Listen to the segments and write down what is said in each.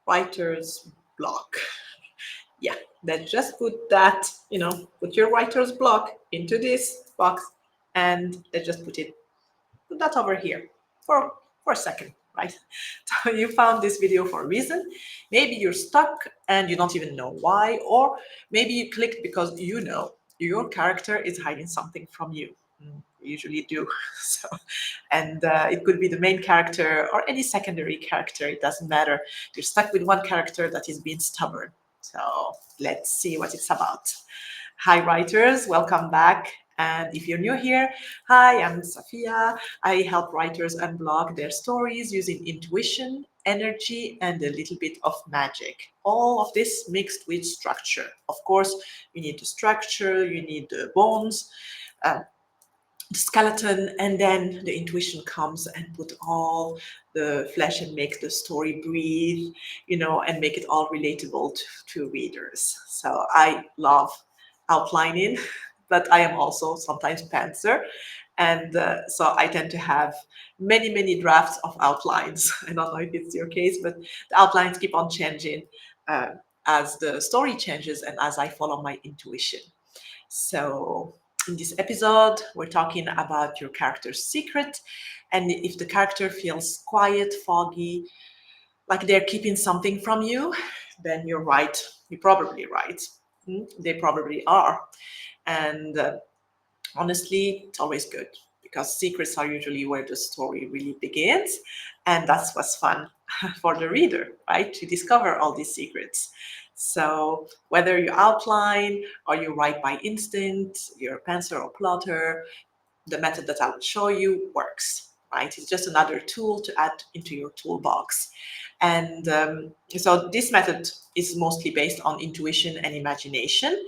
writer's block. Yeah, then just put that, put your writer's block into this box, and let's just put that over here for a second, right? So you found this video for a reason. Maybe you're stuck and you don't even know why, or maybe you clicked because your character is hiding something from you. We usually do. So, and it could be the main character or any secondary character. It doesn't matter. You're stuck with one character that is being stubborn. So let's see what it's about. Hi, writers. Welcome back. And if you're new here, hi, I'm Safia. I help writers unblock their stories using intuition, energy, and a little bit of magic. All of this mixed with structure. Of course, you need the structure, you need the bones, uh, the skeleton, and then the intuition comes and put all the flesh and make the story breathe, and make it all relatable to readers. So I love outlining, but I am also sometimes pantser. And so I tend to have many, many drafts of outlines. I don't know if it's your case, but the outlines keep on changing as the story changes and as I follow my intuition. So in this episode, we're talking about your character's secret. And if the character feels quiet, foggy, like they're keeping something from you, then you're right. You're probably right. They probably are. And honestly, it's always good because secrets are usually where the story really begins. And that's what's fun for the reader, right? To discover all these secrets. So whether you outline or you write by instinct, you're a penciler or plotter, the method that I will show you works, right? It's just another tool to add into your toolbox. And so this method is mostly based on intuition and imagination,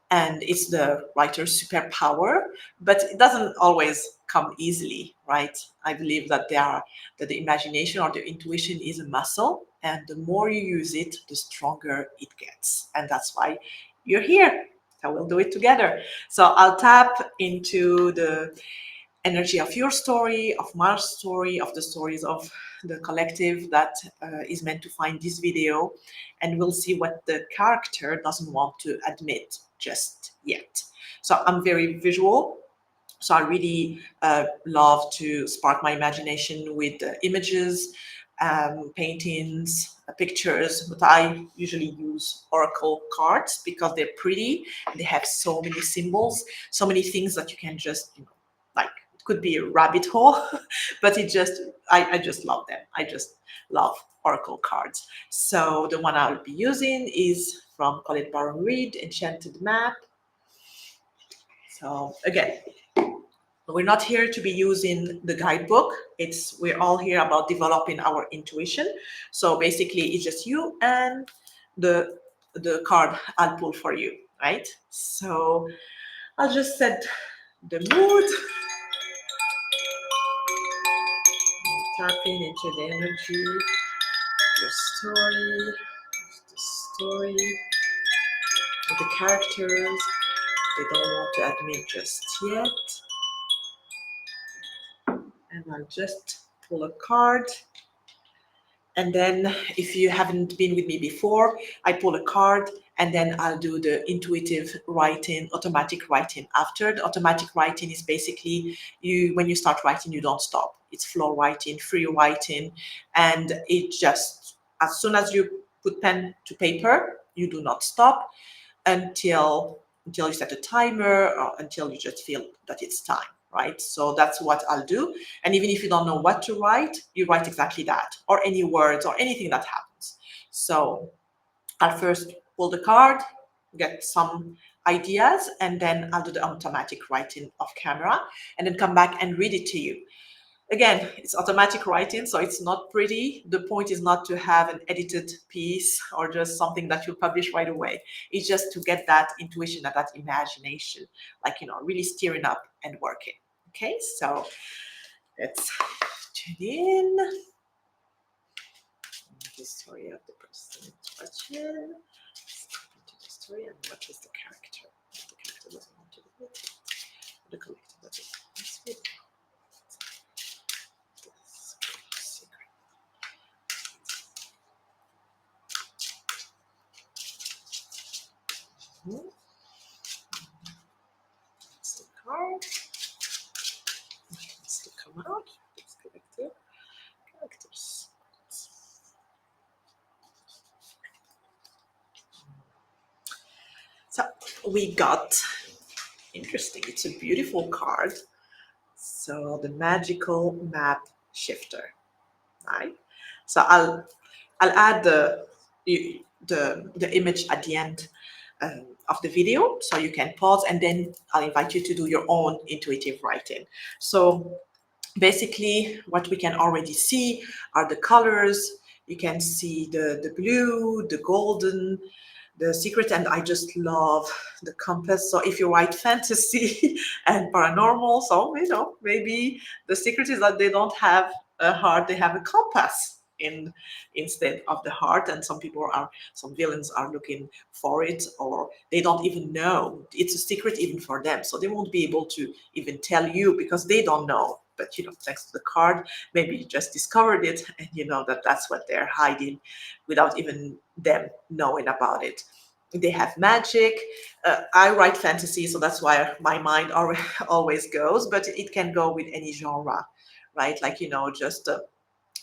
and it's the writer's superpower, but it doesn't always come easily, right? I believe that the imagination or the intuition is a muscle, and the more you use it, the stronger it gets. And that's why you're here. So we'll do it together. So I'll tap into the energy of your story, of my story, of the stories of the collective that is meant to find this video, and we'll see what the character doesn't want to admit just yet. So I'm very visual, so I really love to spark my imagination with images, paintings, pictures, but I usually use oracle cards because they're pretty. They have so many symbols, so many things that you can just, like, it could be a rabbit hole, but I just love them. I just love oracle cards. So the one I'll be using is from Colette Baron-Reid, Enchanted map. So again, we're not here to be using the guidebook. We're all here about developing our intuition. So basically, it's just you and the card I'll pull for you, right? So I'll just set the mood, tapping into the energy, your story, the story, the characters. They don't want to admit just yet. And I'll just pull a card. And then if you haven't been with me before, I pull a card and then I'll do the intuitive writing, automatic writing after. The automatic writing is basically when you start writing, you don't stop. It's flow writing, free writing, and it just, as soon as you put pen to paper, you do not stop until you set a timer or until you just feel that it's time, right? So that's what I'll do. And even if you don't know what to write, you write exactly that, or any words or anything that happens. So I'll first pull the card, get some ideas, and then I'll do the automatic writing off camera and then come back and read it to you. Again, it's automatic writing, so it's not pretty. The point is not to have an edited piece or just something that you'll publish right away. It's just to get that intuition and that imagination, like, really steering up and working. Okay, so let's tune in. The story of the person in question. Into the story, and what is the character? The character doesn't want to do it. The collective doesn't want to do it. we got, interesting, it's a beautiful card. So the magical map shifter, right? So I'll add the image at the end of the video, so you can pause, and then I'll invite you to do your own intuitive writing. So basically, what we can already see are the colors. You can see the blue, the golden, the secret, and I just love the compass. So if you write fantasy and paranormal, so maybe the secret is that they don't have a heart, they have a compass instead of the heart. And some villains are looking for it, or they don't even know. It's a secret even for them, so they won't be able to even tell you because they don't know. But thanks to the card, maybe you just discovered it, and you know that that's what they're hiding without even them knowing about it. They have magic. I write fantasy, so that's why my mind always goes, but it can go with any genre, right? Like, just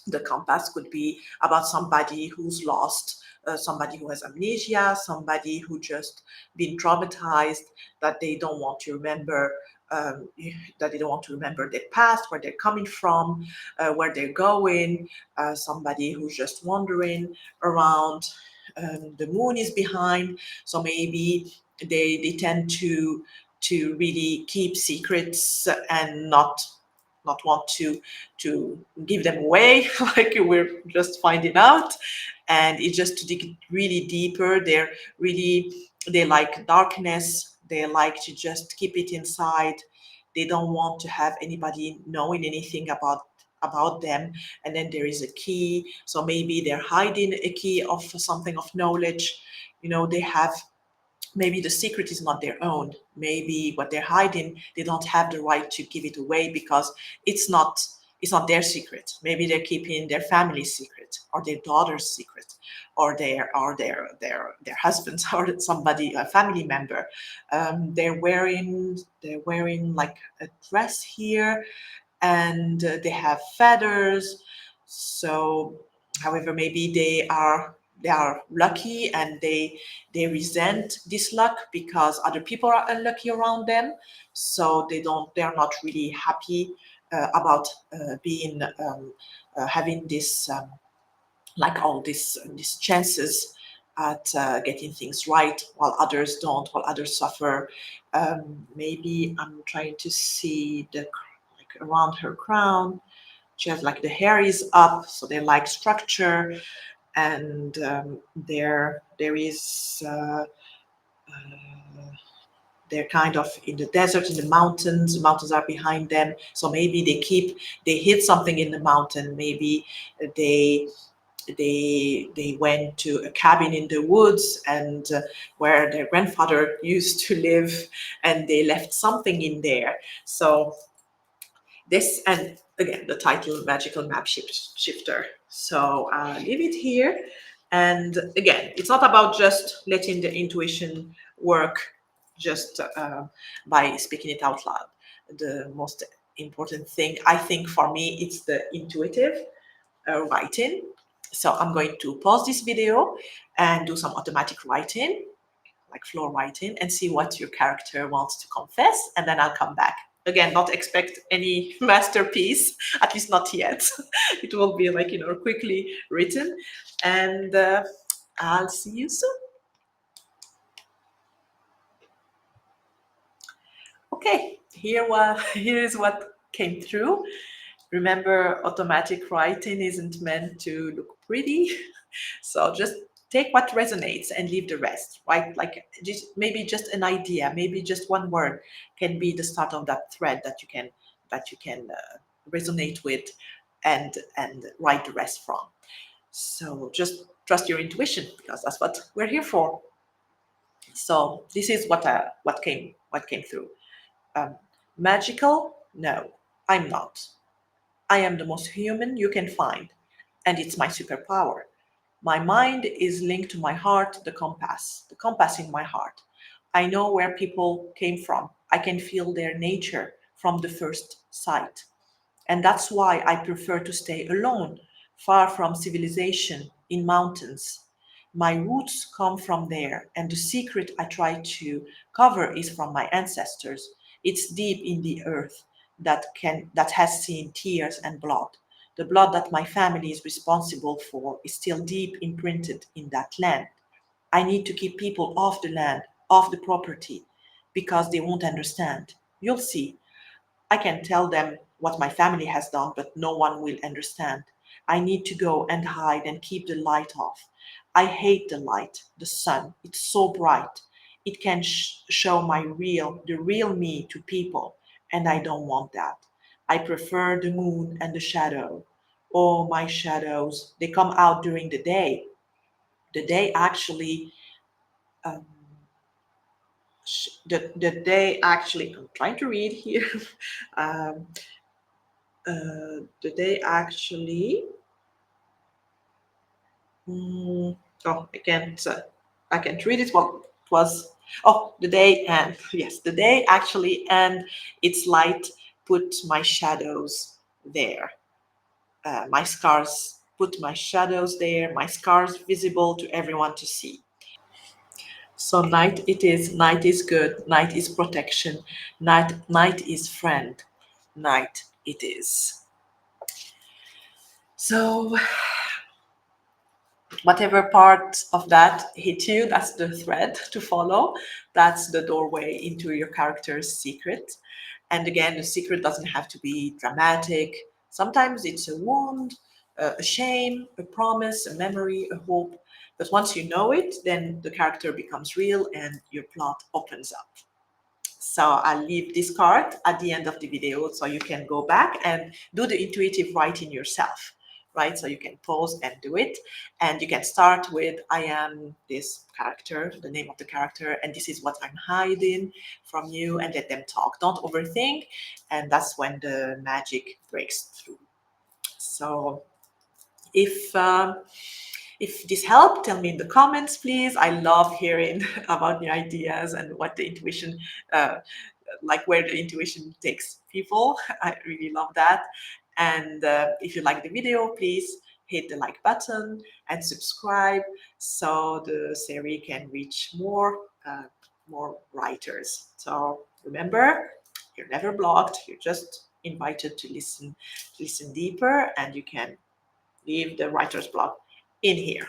the compass could be about somebody who's lost, somebody who has amnesia, somebody who just been traumatized, that they don't want to remember, um, that they don't want to remember their past, where they're coming from, where they're going. Somebody who's just wandering around. The moon is behind, so maybe they tend to really keep secrets and not want to give them away like we're just finding out. And it's just to dig really deeper. They like darkness. They like to just keep it inside. They don't want to have anybody knowing anything about them. And then there is a key, so maybe they're hiding a key of something of knowledge. They have, maybe the secret is not their own. Maybe what they're hiding, they don't have the right to give it away because it's not their secret. Maybe they're keeping their family's secret, or their daughter's secret, or their husband's, or somebody, a family member. They're wearing like a dress here, and they have feathers. So, however, maybe they are lucky, and they resent this luck because other people are unlucky around them. So they're not really happy about being having this like all these chances at getting things right, while others don't, while others suffer. Maybe I'm trying to see like around her crown. She has like the hair is up, so they like structure, and there is. They're kind of in the desert, in the mountains. The mountains are behind them, so maybe they hid something in the mountain. Maybe they they went to a cabin in the woods, and where their grandfather used to live, and they left something in there. So this, and again, the title, magical map shifter. So leave it here. And again, it's not about just letting the intuition work just by speaking it out loud. The most important thing, I think, for me, it's the intuitive writing. So I'm going to pause this video and do some automatic writing, like floor writing, and see what your character wants to confess, and then I'll come back. Again, not expect any masterpiece, at least not yet. It will be like, quickly written, and I'll see you soon. Okay, here is what came through. Remember, automatic writing isn't meant to look pretty. So just take what resonates and leave the rest, right? Like maybe just an idea, maybe just one word can be the start of that thread that you can resonate with, and write the rest from. So just trust your intuition, because that's what we're here for. So this is what came through. Um, Magical? No, I'm not. I am the most human you can find, and it's my superpower. My mind is linked to my heart, the compass in my heart. I know where people came from. I can feel their nature from the first sight. And that's why I prefer to stay alone, far from civilization, in mountains. My roots come from there, and the secret I try to cover is from my ancestors. It's deep in the earth that has seen tears and blood. The blood that my family is responsible for is still deep imprinted in that land. I need to keep people off the land, off the property, because they won't understand. You'll see. I can tell them what my family has done, but no one will understand. I need to go and hide and keep the light off. I hate the light, the sun. It's so bright. It can show the real me to people, and I don't want that. I prefer the moon and the shadow. Oh, my shadows, they come out during the day. The day actually, um, the day actually, I'm trying to read here. um, the day actually, I can't, I can't read it. What was, oh, the day and, yes, the day actually, and its light put my shadows there. My scars put my shadows there, my scars visible to everyone to see. So night it is, night is good, night is protection, night is friend, night it is. So whatever part of that hit you, that's the thread to follow. That's the doorway into your character's secret. And again, the secret doesn't have to be dramatic. Sometimes it's a wound, a shame, a promise, a memory, a hope. But once you know it, then the character becomes real and your plot opens up. So I'll leave this card at the end of the video so you can go back and do the intuitive writing yourself, right? So you can pause and do it. And you can start with, I am this character, the name of the character, and this is what I'm hiding from you, and let them talk. Don't overthink. And that's when the magic breaks through. So if if this helped, tell me in the comments, please. I love hearing about the ideas and what the intuition, uh, like where the intuition takes people. I really love that. And if you like the video, please hit the like button and subscribe so the series can reach more writers. So remember, you're never blocked. You're just invited to listen deeper, and you can leave the writer's block in here.